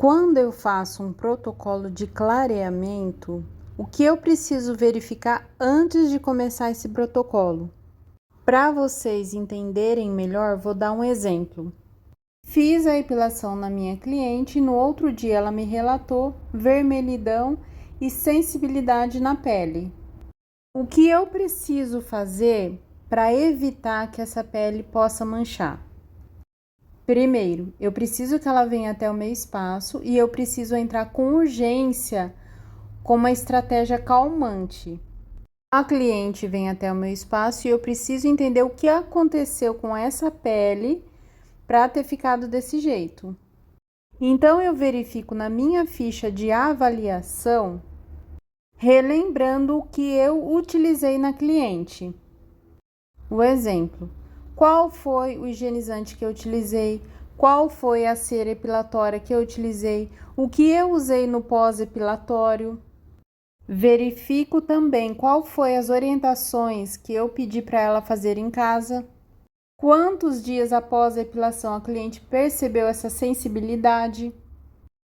Quando eu faço um protocolo de clareamento, o que eu preciso verificar antes de começar esse protocolo? Para vocês entenderem melhor, vou dar um exemplo. Fiz a epilação na minha cliente e no outro dia ela me relatou vermelhidão e sensibilidade na pele. O que eu preciso fazer para evitar que essa pele possa manchar? Primeiro, eu preciso que ela venha até o meu espaço e eu preciso entrar com urgência com uma estratégia calmante. A cliente vem até o meu espaço e eu preciso entender o que aconteceu com essa pele para ter ficado desse jeito. Então eu verifico na minha ficha de avaliação, relembrando o que eu utilizei na cliente. O exemplo: qual foi o higienizante que eu utilizei? Qual foi a cera epilatória que eu utilizei? O que eu usei no pós-epilatório? Verifico também qual foi as orientações que eu pedi para ela fazer em casa. Quantos dias após a epilação a cliente percebeu essa sensibilidade?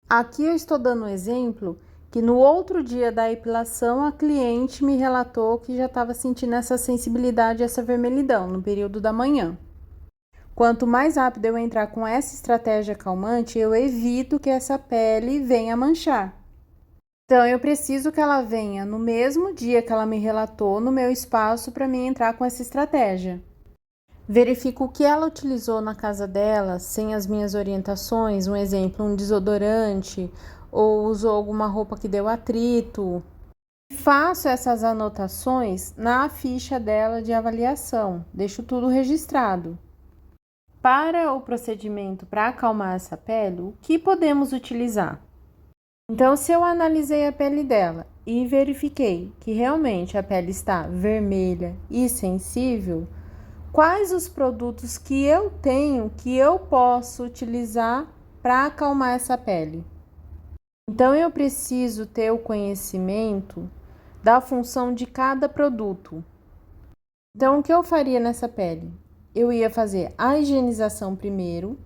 Aqui eu estou dando um exemplo que no outro dia da epilação a cliente me relatou que já estava sentindo essa sensibilidade, essa vermelhidão no período da manhã. Quanto mais rápido eu entrar com essa estratégia calmante, eu evito que essa pele venha manchar. Então eu preciso que ela venha no mesmo dia que ela me relatou no meu espaço para mim entrar com essa estratégia. Verifico o que ela utilizou na casa dela, sem as minhas orientações, um exemplo, um desodorante, ou usou alguma roupa que deu atrito. Faço essas anotações na ficha dela de avaliação, deixo tudo registrado. Para o procedimento para acalmar essa pele, o que podemos utilizar? Então, se eu analisei a pele dela e verifiquei que realmente a pele está vermelha e sensível, quais os produtos que eu tenho que eu posso utilizar para acalmar essa pele? Então eu preciso ter o conhecimento da função de cada produto. Então o que eu faria nessa pele? Eu ia fazer a higienização primeiro,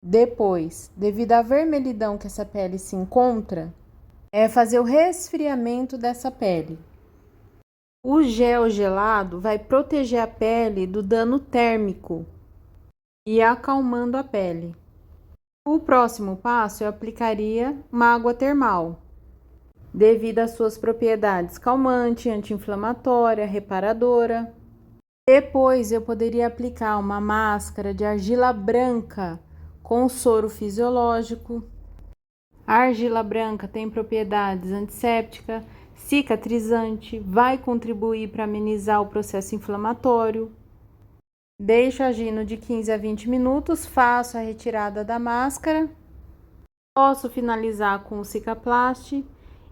depois, devido à vermelhidão que essa pele se encontra, fazer o resfriamento dessa pele. O gel gelado vai proteger a pele do dano térmico e acalmando a pele. O próximo passo eu aplicaria uma água termal, devido às suas propriedades calmante, anti-inflamatória, reparadora. Depois eu poderia aplicar uma máscara de argila branca com soro fisiológico. A argila branca tem propriedades antisséptica, cicatrizante, vai contribuir para amenizar o processo inflamatório. Deixo agindo de 15 a 20 minutos, faço a retirada da máscara. Posso finalizar com o Cicaplast.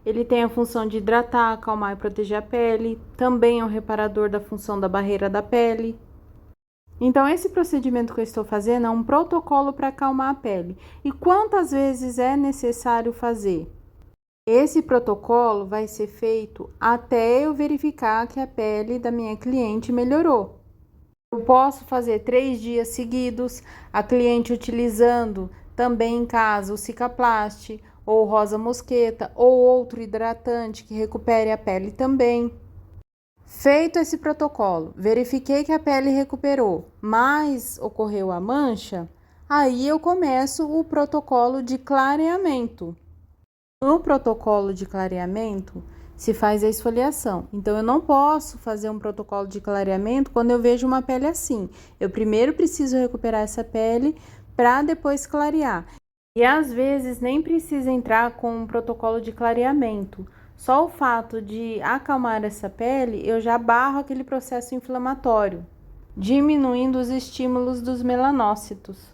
Ele tem a função de hidratar, acalmar e proteger a pele. Também é um reparador da função da barreira da pele. Então, esse procedimento que eu estou fazendo é um protocolo para acalmar a pele. E quantas vezes é necessário fazer? Esse protocolo vai ser feito até eu verificar que a pele da minha cliente melhorou. Eu posso fazer 3 dias seguidos, a cliente utilizando também em casa o Cicaplast, ou rosa mosqueta, ou outro hidratante que recupere a pele também. Feito esse protocolo, verifiquei que a pele recuperou, mas ocorreu a mancha, aí eu começo o protocolo de clareamento. No protocolo de clareamento, se faz a esfoliação. Então, eu não posso fazer um protocolo de clareamento quando eu vejo uma pele assim. Eu primeiro preciso recuperar essa pele para depois clarear. E às vezes nem precisa entrar com um protocolo de clareamento. Só o fato de acalmar essa pele, eu já barro aquele processo inflamatório, diminuindo os estímulos dos melanócitos.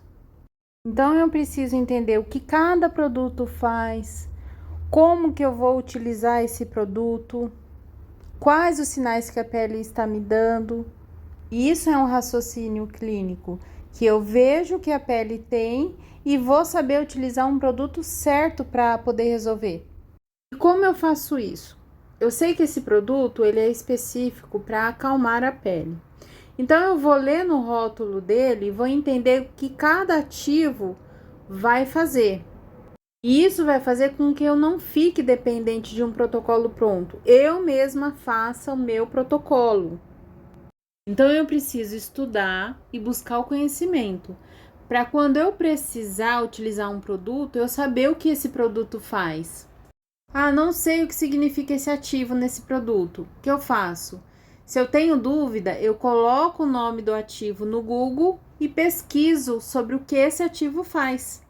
Então, eu preciso entender o que cada produto faz, como que eu vou utilizar esse produto, quais os sinais que a pele está me dando. Isso é um raciocínio clínico, que eu vejo que a pele tem e vou saber utilizar um produto certo para poder resolver. E como eu faço isso? Eu sei que esse produto ele é específico para acalmar a pele. Então eu vou ler no rótulo dele e vou entender o que cada ativo vai fazer. E isso vai fazer com que eu não fique dependente de um protocolo pronto. Eu mesma faça o meu protocolo. Então eu preciso estudar e buscar o conhecimento, para quando eu precisar utilizar um produto, eu saber o que esse produto faz. Ah, não sei o que significa esse ativo nesse produto. O que eu faço? Se eu tenho dúvida, eu coloco o nome do ativo no Google e pesquiso sobre o que esse ativo faz.